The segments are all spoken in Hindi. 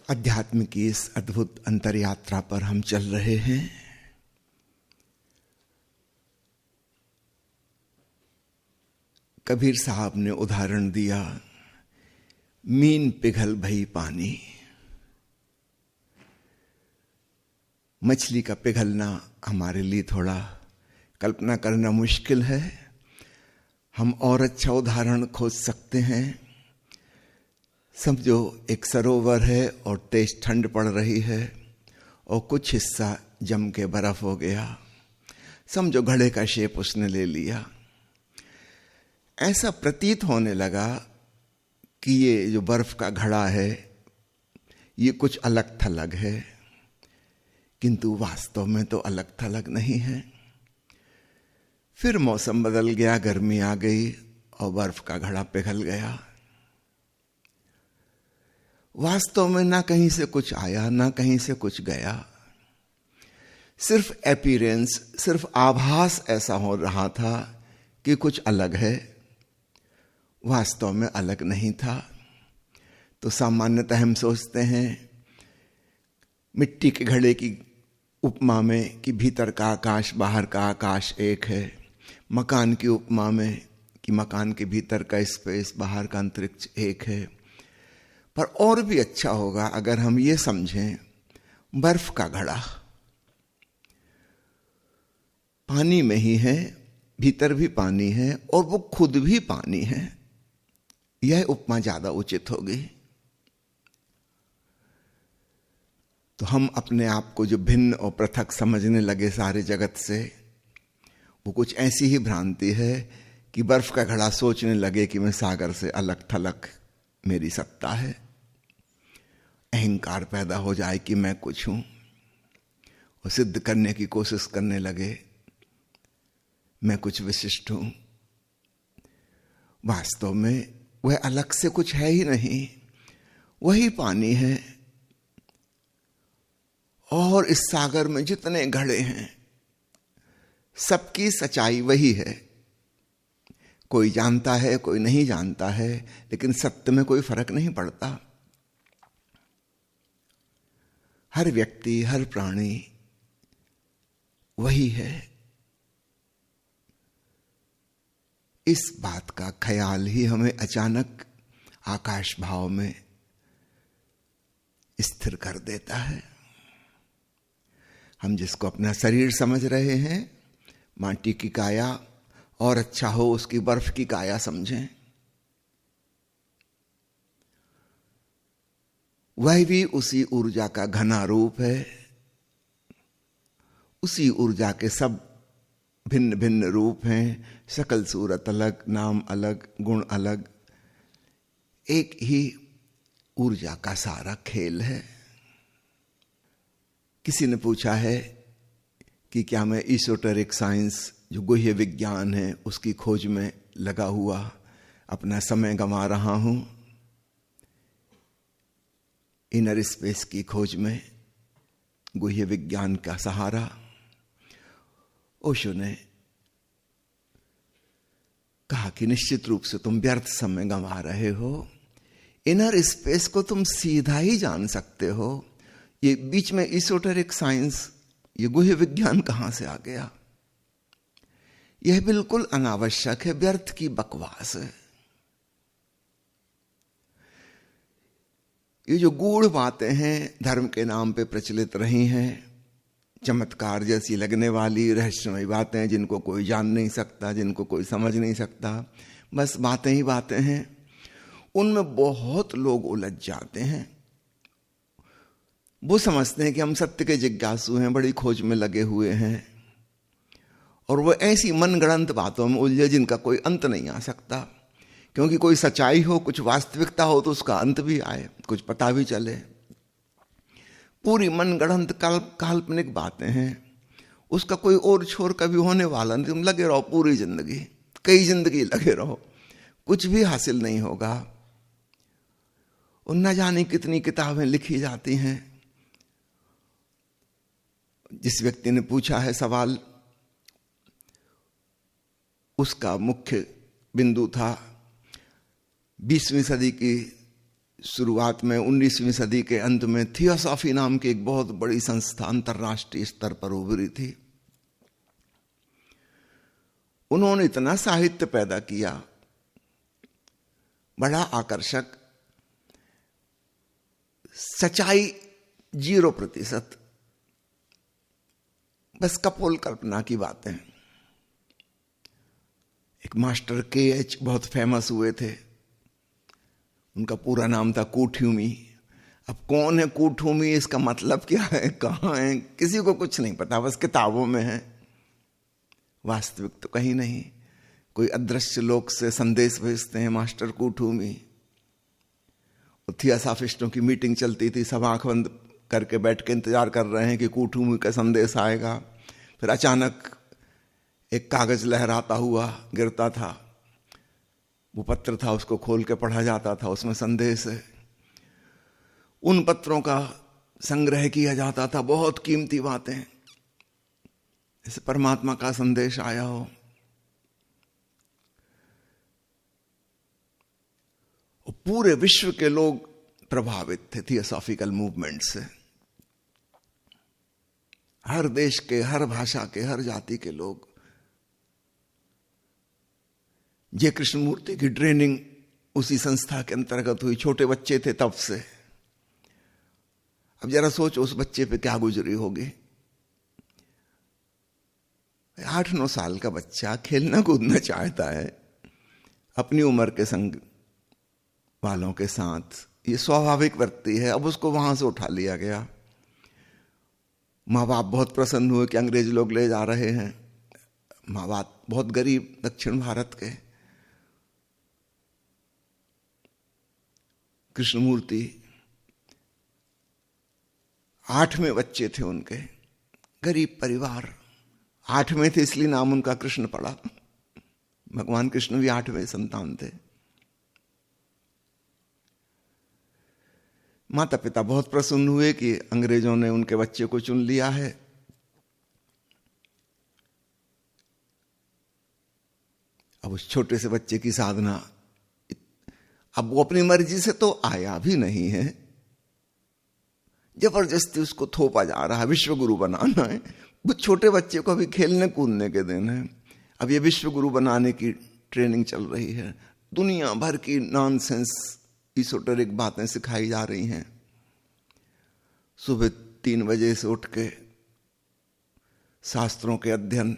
अध्यात्म की इस अद्भुत अंतर यात्रा पर हम चल रहे हैं। कबीर साहब ने उदाहरण दिया, मीन पिघल भई पानी। मछली का पिघलना हमारे लिए थोड़ा कल्पना करना मुश्किल है। हम और अच्छा उदाहरण खोज सकते हैं। समझो एक सरोवर है और तेज ठंड पड़ रही है और कुछ हिस्सा जम के बर्फ हो गया। समझो घड़े का शेप उसने ले लिया। ऐसा प्रतीत होने लगा कि ये जो बर्फ का घड़ा है ये कुछ अलग थलग है, किंतु वास्तव में तो अलग थलग नहीं है। फिर मौसम बदल गया, गर्मी आ गई और बर्फ का घड़ा पिघल गया। वास्तव में ना कहीं से कुछ आया ना कहीं से कुछ गया। सिर्फ अपीयरेंस, सिर्फ आभास ऐसा हो रहा था कि कुछ अलग है, वास्तव में अलग नहीं था। तो सामान्यतः हम सोचते हैं मिट्टी के घड़े की उपमा में कि भीतर का आकाश बाहर का आकाश एक है, मकान की उपमा में कि मकान के भीतर का स्पेस बाहर का अंतरिक्ष एक है। पर और भी अच्छा होगा अगर हम ये समझें, बर्फ का घड़ा पानी में ही है, भीतर भी पानी है और वो खुद भी पानी है। यह उपमा ज्यादा उचित होगी। तो हम अपने आप को जो भिन्न और पृथक समझने लगे सारे जगत से, वो कुछ ऐसी ही भ्रांति है कि बर्फ का घड़ा सोचने लगे कि मैं सागर से अलग थलग मेरी सत्ता है। अहंकार पैदा हो जाए कि मैं कुछ हूं और सिद्ध करने की कोशिश करने लगे मैं कुछ विशिष्ट हूं। वास्तव में वह अलग से कुछ है ही नहीं, वही पानी है। और इस सागर में जितने घड़े हैं सबकी सच्चाई वही है। कोई जानता है कोई नहीं जानता है, लेकिन सत्य में कोई फर्क नहीं पड़ता। हर व्यक्ति हर प्राणी वही है। इस बात का ख्याल ही हमें अचानक आकाश भाव में स्थिर कर देता है। हम जिसको अपना शरीर समझ रहे हैं, माटी की काया, और अच्छा हो उसकी बर्फ की काया समझें। वह भी उसी ऊर्जा का घना रूप है। उसी ऊर्जा के सब भिन्न भिन्न रूप हैं। शकल सूरत अलग, नाम अलग, गुण अलग। एक ही ऊर्जा का सारा खेल है। किसी ने पूछा है कि क्या मैं ईसोटेरिक साइंस जो गुह्य विज्ञान है उसकी खोज में लगा हुआ अपना समय गंवा रहा हूं, इनर स्पेस की खोज में, गुह्य विज्ञान का सहारा। ओशो ने कहा कि निश्चित रूप से तुम व्यर्थ समय गंवा रहे हो। इनर स्पेस को तुम सीधा ही जान सकते हो। ये बीच में एसोटेरिक साइंस, ये गुह्य विज्ञान कहां से आ गया? यह बिल्कुल अनावश्यक है, व्यर्थ की बकवास है। ये जो गूढ़ बातें हैं धर्म के नाम पे प्रचलित रही हैं, चमत्कार जैसी लगने वाली रहस्यमयी बातें जिनको कोई जान नहीं सकता, जिनको कोई समझ नहीं सकता, बस बातें ही बातें हैं। उनमें बहुत लोग उलझ जाते हैं। वो समझते हैं कि हम सत्य के जिज्ञासु हैं, बड़ी खोज में लगे हुए हैं, और वो ऐसी मनगढ़ंत बातों में उलझे जिनका कोई अंत नहीं आ सकता। क्योंकि कोई सच्चाई हो, कुछ वास्तविकता हो तो उसका अंत भी आए, कुछ पता भी चले। पूरी मनगढ़ंत काल्पनिक बातें हैं, उसका कोई और छोर कभी होने वाला नहीं। तुम लगे रहो पूरी जिंदगी, कई जिंदगी लगे रहो, कुछ भी हासिल नहीं होगा। और न जाने कितनी किताबें लिखी जाती हैं। जिस व्यक्ति ने पूछा है सवाल, उसका मुख्य बिंदु था 20वीं सदी की शुरुआत में 19वीं सदी के अंत में थियोसॉफी नाम की एक बहुत बड़ी संस्था अंतर्राष्ट्रीय स्तर पर उभरी थी। उन्होंने इतना साहित्य पैदा किया, बड़ा आकर्षक, सच्चाई 0%, बस कपोल कल्पना की बातें। एक मास्टर KH बहुत फेमस हुए थे, उनका पूरा नाम था कूठ्यूमी। अब कौन है कूठ्यूमी, इसका मतलब क्या है, कहाँ है, किसी को कुछ नहीं पता, बस किताबों में है, वास्तविक तो कहीं नहीं। कोई अदृश्य लोक से संदेश भेजते हैं मास्टर कूठ्यूमी। थियोसॉफिस्टों की मीटिंग चलती थी, सब आंख बंद करके बैठ के इंतजार कर रहे हैं कि कूठ्यूमी का संदेश आएगा। फिर अचानक एक कागज लहराता हुआ गिरता था, वो पत्र था, उसको खोल के पढ़ा जाता था, उसमें संदेश है। उन पत्रों का संग्रह किया जाता था, बहुत कीमती बातें, जैसे परमात्मा का संदेश आया हो। और पूरे विश्व के लोग प्रभावित थे थियोसॉफिकल मूवमेंट से, हर देश के, हर भाषा के, हर जाति के लोग। जय कृष्णमूर्ति की ट्रेनिंग उसी संस्था के अंतर्गत हुई। छोटे बच्चे थे तब से। अब जरा सोचो उस बच्चे पे क्या गुजरी होगी। 8-9 साल का बच्चा खेलना कूदना चाहता है अपनी उम्र के संग वालों के साथ, ये स्वाभाविक वृत्ति है। अब उसको वहां से उठा लिया गया। माँ बाप बहुत प्रसन्न हुए कि अंग्रेज लोग ले जा रहे हैं। माँ बाप बहुत गरीब, दक्षिण भारत के। कृष्णमूर्ति 8वें बच्चे थे उनके, गरीब परिवार। 8वें थे इसलिए नाम उनका कृष्ण पड़ा। भगवान कृष्ण भी 8वें संतान थे। माता पिता बहुत प्रसन्न हुए कि अंग्रेजों ने उनके बच्चे को चुन लिया है। अब उस छोटे से बच्चे की साधना, अब वो अपनी मर्जी से तो आया भी नहीं है, जबरदस्ती उसको थोपा जा रहा है, विश्व गुरु बनाना है। वो छोटे बच्चे को अभी खेलने कूदने के दिन है, अब ये विश्व गुरु बनाने की ट्रेनिंग चल रही है। दुनिया भर की नॉनसेंस इsoteric बातें सिखाई जा रही हैं। सुबह 3 बजे से उठ के शास्त्रों के अध्ययन।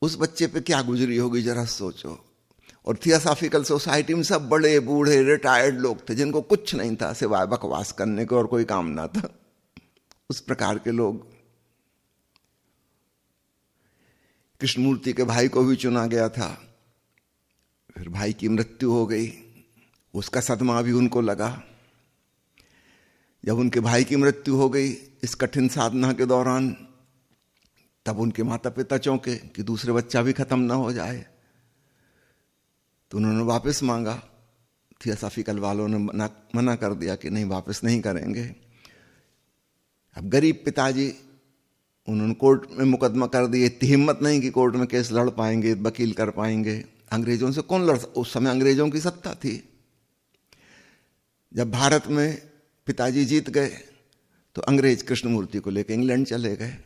उस बच्चे पे क्या गुजरी होगी जरा सोचो। और थियोसॉफिकल सोसाइटी में सब बड़े बूढ़े रिटायर्ड लोग थे, जिनको कुछ नहीं था सिवाय बकवास करने को और कोई काम ना था। उस प्रकार के लोग। कृष्णमूर्ति के भाई को भी चुना गया था, फिर भाई की मृत्यु हो गई। उसका सदमा भी उनको लगा। जब उनके भाई की मृत्यु हो गई इस कठिन साधना के दौरान, तब उनके माता पिता चौंके कि दूसरे बच्चा भी खत्म ना हो जाए। तो उन्होंने वापस मांगा। थियोसॉफिकल वालों ने मना कर दिया कि नहीं, वापस नहीं करेंगे। अब गरीब पिताजी, उन्होंने कोर्ट में मुकदमा कर दिए। इतनी हिम्मत नहीं कि कोर्ट में केस लड़ पाएंगे, वकील कर पाएंगे। अंग्रेजों से कौन लड़, उस समय अंग्रेजों की सत्ता थी। जब भारत में पिताजी जीत गए तो अंग्रेज कृष्णमूर्ति को लेकर इंग्लैंड चले गए।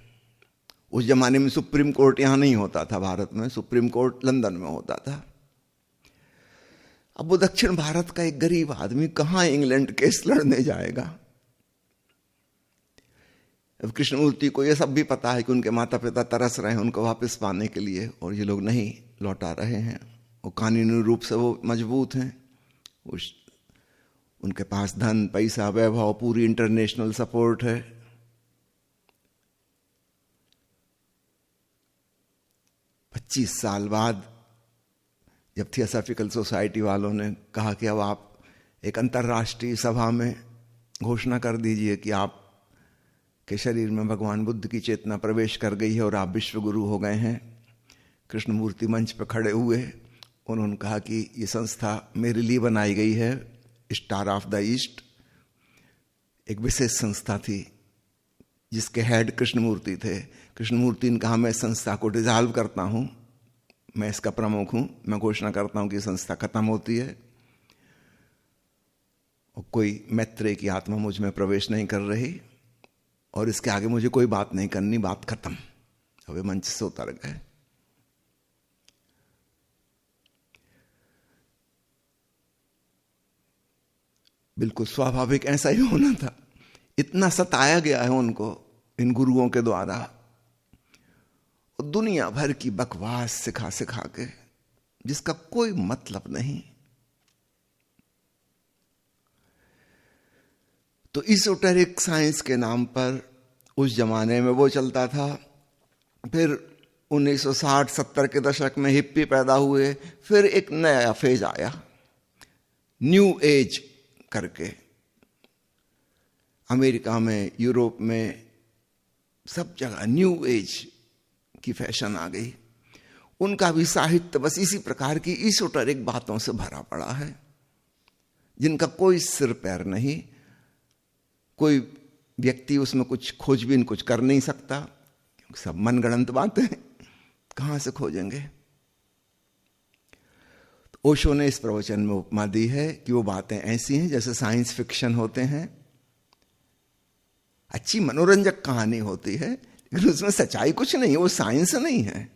उस जमाने में सुप्रीम कोर्ट यहां नहीं होता था, भारत में सुप्रीम कोर्ट लंदन में होता था। अब वो दक्षिण भारत का एक गरीब आदमी कहां इंग्लैंड केस लड़ने जाएगा। अब कृष्णमूर्ति को यह सब भी पता है कि उनके माता पिता तरस रहे हैं उनको वापस पाने के लिए, और ये लोग नहीं लौटा रहे हैं। वो कानूनी रूप से वो मजबूत हैं, उनके पास धन, पैसा, वैभव, पूरी इंटरनेशनल सपोर्ट है। पच्चीस साल बाद जब थियोसॉफिकल सोसाइटी वालों ने कहा कि अब आप एक अंतर्राष्ट्रीय सभा में घोषणा कर दीजिए कि आप के शरीर में भगवान बुद्ध की चेतना प्रवेश कर गई है और आप विश्व गुरु हो गए हैं, कृष्णमूर्ति मंच पर खड़े हुए। उन्होंने कहा कि ये संस्था मेरे लिए बनाई गई है, स्टार ऑफ द ईस्ट, एक विशेष संस्था थी जिसके हेड कृष्णमूर्ति थे। कृष्णमूर्ति ने कहा मैं संस्था को डिसॉल्व करता हूं, मैं इसका प्रमुख हूं, मैं घोषणा करता हूं कि संस्था खत्म होती है। कोई मैत्रेय की आत्मा मुझ में प्रवेश नहीं कर रही और इसके आगे मुझे कोई बात नहीं करनी, बात खत्म। अब वे मंच से उतर गए। बिल्कुल स्वाभाविक ऐसा ही होना था। इतना सताया गया है उनको इन गुरुओं के द्वारा, और दुनिया भर की बकवास सिखा सिखा के जिसका कोई मतलब नहीं। तो इजोटेरिक साइंस के नाम पर उस जमाने में वो चलता था। फिर 1960-70 के दशक में हिप्पी पैदा हुए। फिर एक नया फेज आया न्यू एज करके। अमेरिका में, यूरोप में, सब जगह न्यू एज की फैशन आ गई। उनका भी साहित्य बस इसी प्रकार की इजोटेरिक बातों से भरा पड़ा है, जिनका कोई सिर पैर नहीं। कोई व्यक्ति उसमें कुछ खोजबीन कुछ कर नहीं सकता, सब मनगढ़ंत बातें, कहां से खोजेंगे। तो ओशो ने इस प्रवचन में उपमा दी है कि वो बातें ऐसी हैं जैसे साइंस फिक्शन होते हैं। अच्छी मनोरंजक कहानी होती है, लेकिन उसमें सच्चाई कुछ नहीं है, वो साइंस नहीं है।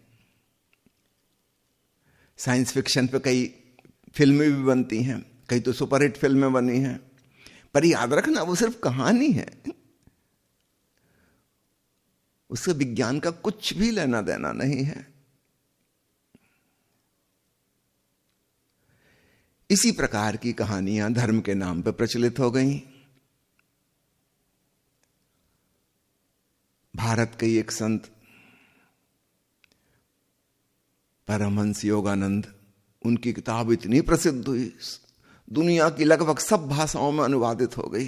साइंस फिक्शन पे कई फिल्में भी बनती हैं, कई तो सुपरहिट फिल्में बनी हैं, पर याद रखना वो सिर्फ कहानी है, उससे विज्ञान का कुछ भी लेना देना नहीं है। इसी प्रकार की कहानियां धर्म के नाम पर प्रचलित हो गईं। भारत के एक संत परमहंस योगानंद, उनकी किताब इतनी प्रसिद्ध हुई, दुनिया की लगभग सब भाषाओं में अनुवादित हो गई।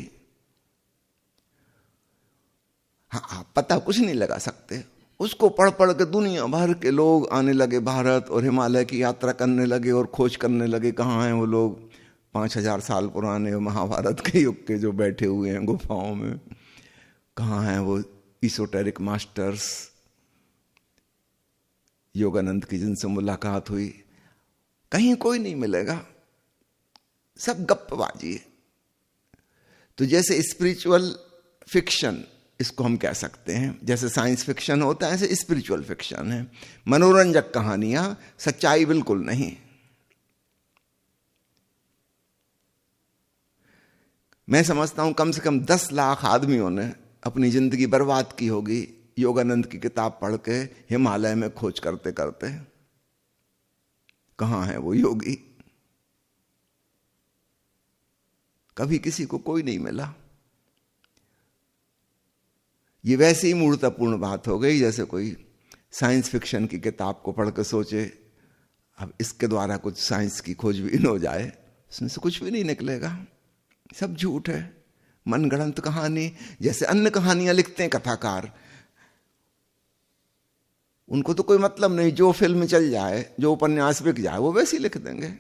हाँ, आप पता कुछ नहीं लगा सकते। उसको पढ़ पढ़ के दुनिया भर के लोग आने लगे भारत, और हिमालय की यात्रा करने लगे और खोज करने लगे कहाँ हैं वो लोग 5000 साल पुराने महाभारत के युग के जो बैठे हुए हैं गुफाओं में, कहाँ हैं वो इजोटेरिक मास्टर्स। योगानंद की जिनसे मुलाकात हुई, कहीं कोई नहीं मिलेगा, सब गप्पबाजी है। तो जैसे स्पिरिचुअल फिक्शन इसको हम कह सकते हैं, जैसे साइंस फिक्शन होता है ऐसे स्पिरिचुअल फिक्शन है, मनोरंजक कहानियां, सच्चाई बिल्कुल नहीं। मैं समझता हूं कम से कम 10 लाख आदमियों ने अपनी जिंदगी बर्बाद की होगी योगानंद की किताब पढ़ के, हिमालय में खोज करते करते। कहां है वो योगी? कभी किसी को कोई नहीं मिला। ये वैसे ही मूर्खतापूर्ण बात हो गई जैसे कोई साइंस फिक्शन की किताब को पढ़ के सोचे अब इसके द्वारा कुछ साइंस की खोजबीन हो जाए, इसमें से कुछ भी नहीं निकलेगा, सब झूठ है, मनगढ़ंत कहानी। जैसे अन्य कहानियां लिखते हैं कथाकार, उनको तो कोई मतलब नहीं, जो फिल्म चल जाए, जो उपन्यास बिक जाए वो वैसे ही लिख देंगे।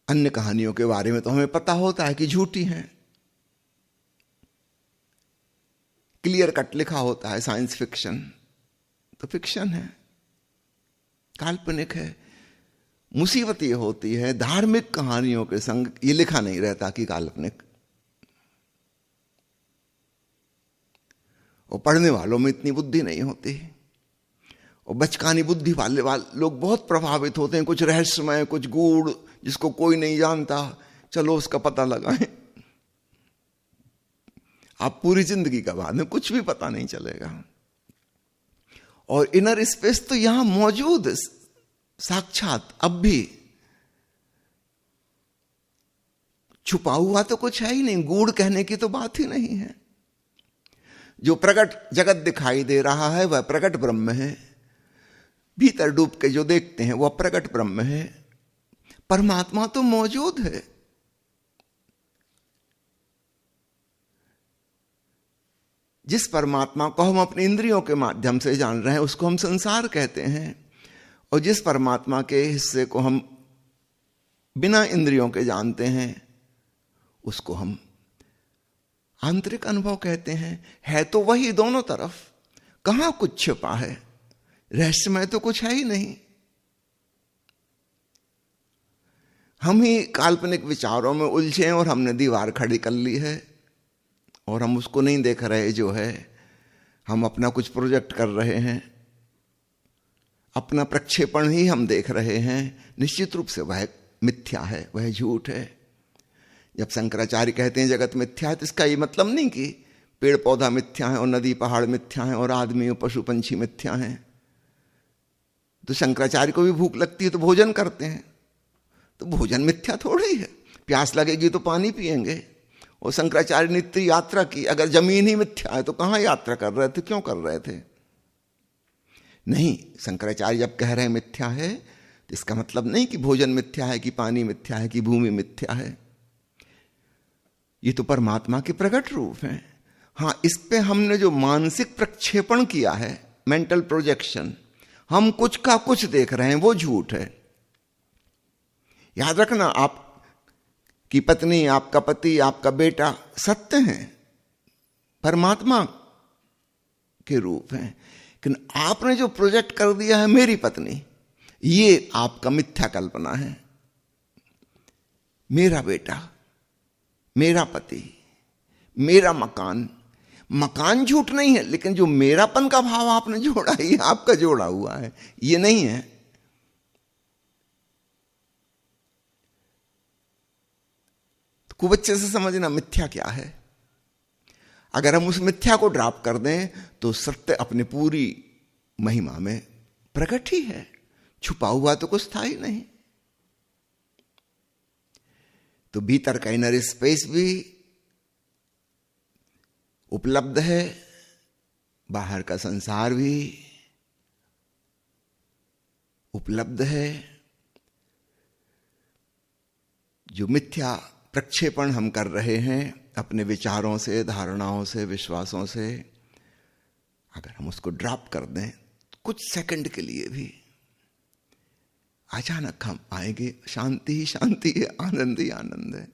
अन्य कहानियों के बारे में तो हमें पता होता है कि झूठी हैं, क्लियर कट लिखा होता है। साइंस फिक्शन तो फिक्शन है, काल्पनिक है। मुसीबत ये होती है धार्मिक कहानियों के संग ये लिखा नहीं रहता कि काल्पनिक, और पढ़ने वालों में इतनी बुद्धि नहीं होती, और बचकानी बुद्धि वाले लोग बहुत प्रभावित होते हैं। कुछ रहस्यमय, कुछ गूढ़, जिसको कोई नहीं जानता, चलो उसका पता लगाएं। आप पूरी जिंदगी का बाद में कुछ भी पता नहीं चलेगा। और इनर स्पेस तो यहां मौजूद है साक्षात, अब भी छुपा हुआ तो कुछ है ही नहीं, गूढ़ कहने की तो बात ही नहीं है। जो प्रकट जगत दिखाई दे रहा है वह प्रकट ब्रह्म है, भीतर डूब के जो देखते हैं वह प्रकट ब्रह्म है। परमात्मा तो मौजूद है। जिस परमात्मा को हम अपने इंद्रियों के माध्यम से जान रहे हैं उसको हम संसार कहते हैं, और जिस परमात्मा के हिस्से को हम बिना इंद्रियों के जानते हैं उसको हम आंतरिक अनुभव कहते हैं। है तो वही दोनों तरफ, कहां कुछ छिपा है, रहस्यमय तो कुछ है ही नहीं। हम ही काल्पनिक विचारों में उलझे हैं और हमने दीवार खड़ी कर ली है और हम उसको नहीं देख रहे जो है। हम अपना कुछ प्रोजेक्ट कर रहे हैं, अपना प्रक्षेपण ही हम देख रहे हैं। निश्चित रूप से वह मिथ्या है, वह झूठ है। जब शंकराचार्य कहते हैं जगत मिथ्या है, तो इसका ये मतलब नहीं कि पेड़ पौधा मिथ्या है और नदी पहाड़ मिथ्या है और आदमी और पशु पंछी मिथ्या हैं। तो शंकराचार्य को भी भूख लगती है तो भोजन करते हैं, तो भोजन मिथ्या थोड़ी है। प्यास लगेगी तो पानी पिएंगे। और शंकराचार्य ने इतनी यात्रा की, अगर जमीन ही मिथ्या है तो कहां यात्रा कर रहे थे, क्यों कर रहे थे? नहीं, शंकराचार्य जब कह रहे हैं मिथ्या है तो इसका मतलब नहीं कि भोजन मिथ्या है, कि पानी मिथ्या है, कि भूमि मिथ्या है। ये तो परमात्मा के प्रकट रूप हैं। हां, इस पे हमने जो मानसिक प्रक्षेपण किया है, मेंटल प्रोजेक्शन, हम कुछ का कुछ देख रहे हैं, वो झूठ है। याद रखना, आप की पत्नी, आपका पति, आपका बेटा सत्य हैं, परमात्मा के रूप हैं। लेकिन आपने जो प्रोजेक्ट कर दिया है मेरी पत्नी, ये आपका मिथ्या कल्पना है। मेरा बेटा, मेरा पति, मेरा मकान, मकान झूठ नहीं है, लेकिन जो मेरापन का भाव आपने जोड़ा, ये आपका जोड़ा हुआ है, ये नहीं है। तो खूब अच्छे से समझना मिथ्या क्या है। अगर हम उस मिथ्या को ड्रॉप कर दें तो सत्य अपनी पूरी महिमा में प्रकट ही है, छुपा हुआ तो कुछ था ही नहीं। तो भीतर का इनर स्पेस भी उपलब्ध है, बाहर का संसार भी उपलब्ध है। जो मिथ्या प्रक्षेपण हम कर रहे हैं अपने विचारों से, धारणाओं से, विश्वासों से, अगर हम उसको ड्रॉप कर दें कुछ सेकंड के लिए भी, अचानक हम पाएंगे शांति ही शांति है, आनंद ही आनंद है।